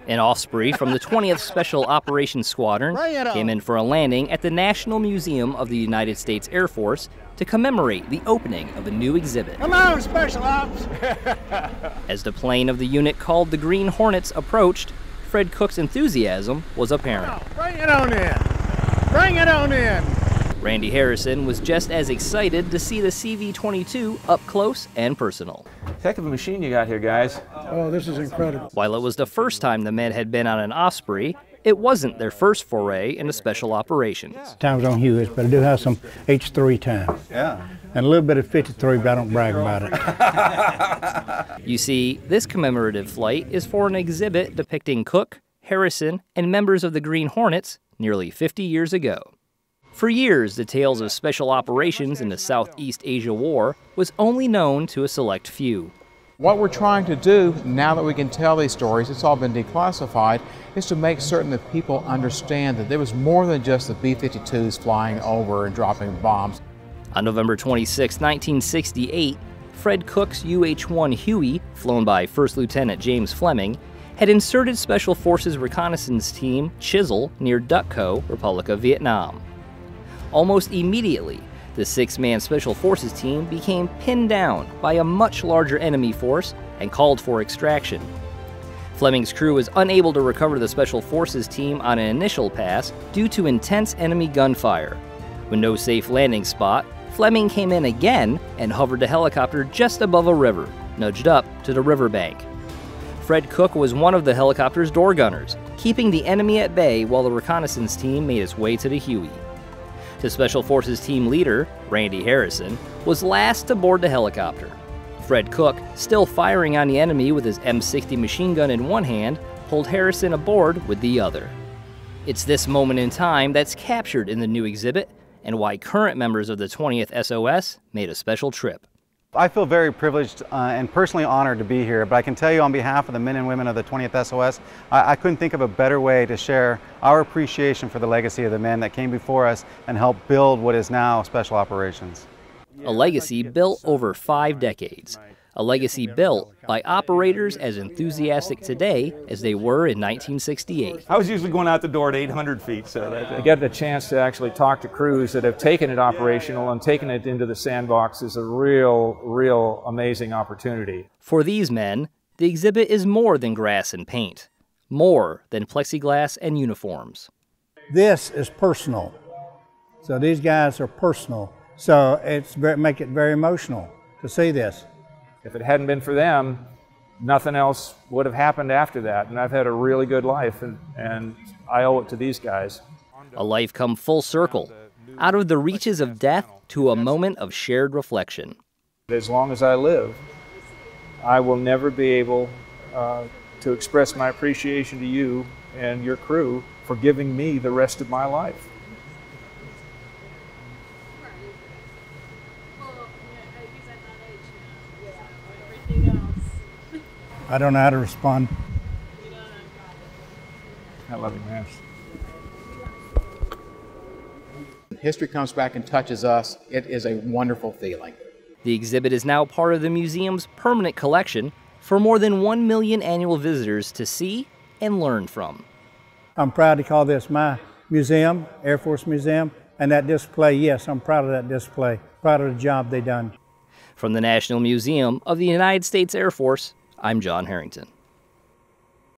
An Osprey from the 20th Special Operations Squadron came in for a landing at the National Museum of the United States Air Force to commemorate the opening of a new exhibit. Come on, Special Ops! As the plane of the unit called the Green Hornets approached, Fred Cook's enthusiasm was apparent. Bring it on in! Bring it on in! Randy Harrison was just as excited to see the CV-22 up close and personal. Heck of a machine you got here, guys. Oh, this is incredible. While it was the first time the men had been on an Osprey, it wasn't their first foray into special operations. Times on Hueys, but I do have some H3 time. Yeah. And a little bit of 53, but I don't brag about it. You see, this commemorative flight is for an exhibit depicting Cook, Harrison, and members of the Green Hornets nearly 50 years ago. For years, the tales of special operations in the Southeast Asia War was only known to a select few. What we're trying to do, now that we can tell these stories, it's all been declassified, is to make certain that people understand that there was more than just the B-52s flying over and dropping bombs. On November 26, 1968, Fred Cook's UH-1 Huey, flown by First Lieutenant James Fleming, had inserted Special Forces Reconnaissance Team Chisel near Duc Co, Republic of Vietnam. Almost immediately, the 6-man Special Forces team became pinned down by a much larger enemy force and called for extraction. Fleming's crew was unable to recover the Special Forces team on an initial pass due to intense enemy gunfire. With no safe landing spot, Fleming came in again and hovered the helicopter just above a river, nudged up to the riverbank. Fred Cook was one of the helicopter's door gunners, keeping the enemy at bay while the reconnaissance team made its way to the Huey. The Special Forces team leader, Randy Harrison, was last to board the helicopter. Fred Cook, still firing on the enemy with his M60 machine gun in one hand, pulled Harrison aboard with the other. It's this moment in time that's captured in the new exhibit and why current members of the 20th SOS made a special trip. I feel very privileged and personally honored to be here, but I can tell you on behalf of the men and women of the 20th SOS, I couldn't think of a better way to share our appreciation for the legacy of the men that came before us and helped build what is now Special Operations. A legacy built over 5 decades. A legacy built by operators as enthusiastic today as they were in 1968. I was usually going out the door at 800 feet, so to get the chance to actually talk to crews that have taken it operational and taken it into the sandbox is a real amazing opportunity. For these men, the exhibit is more than grass and paint, more than plexiglass and uniforms. This is personal. So these guys are personal. So make it very emotional to see this. If it hadn't been for them, nothing else would have happened after that. And I've had a really good life, and I owe it to these guys. A life come full circle, out of the reaches of death to a moment of shared reflection. As long as I live, I will never be able to express my appreciation to you and your crew for giving me the rest of my life. I don't know how to respond. I love you, man. History comes back and touches us. It is a wonderful feeling. The exhibit is now part of the museum's permanent collection for more than 1 million annual visitors to see and learn from. I'm proud to call this my museum, Air Force Museum, and that display, yes, I'm proud of that display. Proud of the job they done. From the National Museum of the United States Air Force, I'm John Harrington.